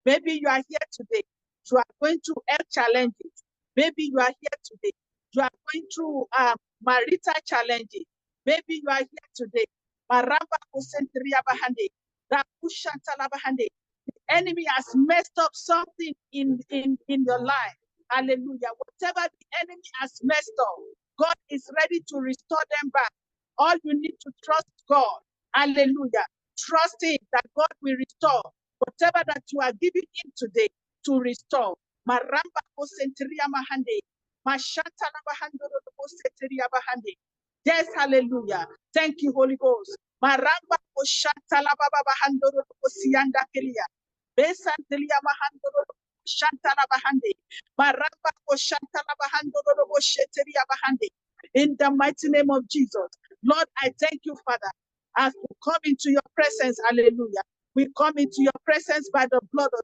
Maybe you are here today. You are going through health challenges. Maybe you are here today. You are going through marital challenges. Maybe you are here today. Maramba Kosentria Bahande, Rakushantala Bahande. The enemy has messed up something in your life. Hallelujah. Whatever the enemy has messed up, God is ready to restore them back. All you need to trust God. Hallelujah. Trust Him that God will restore whatever that you are giving Him today to restore. Maramba Kosentria Mahande. Mashantala Bahandoro Kosentria Bahande. Yes, hallelujah. Thank you, Holy Ghost. Maramba Koshantala Baba Bahandoro Kosianda Kelia. Besantelia Mahandoro Shantala Bahande. Maramba Koshantala Bahandoro Sheteria Bahande. In the mighty name of Jesus. Lord, I thank you, Father, as we come into your presence. Hallelujah. We come into your presence by the blood of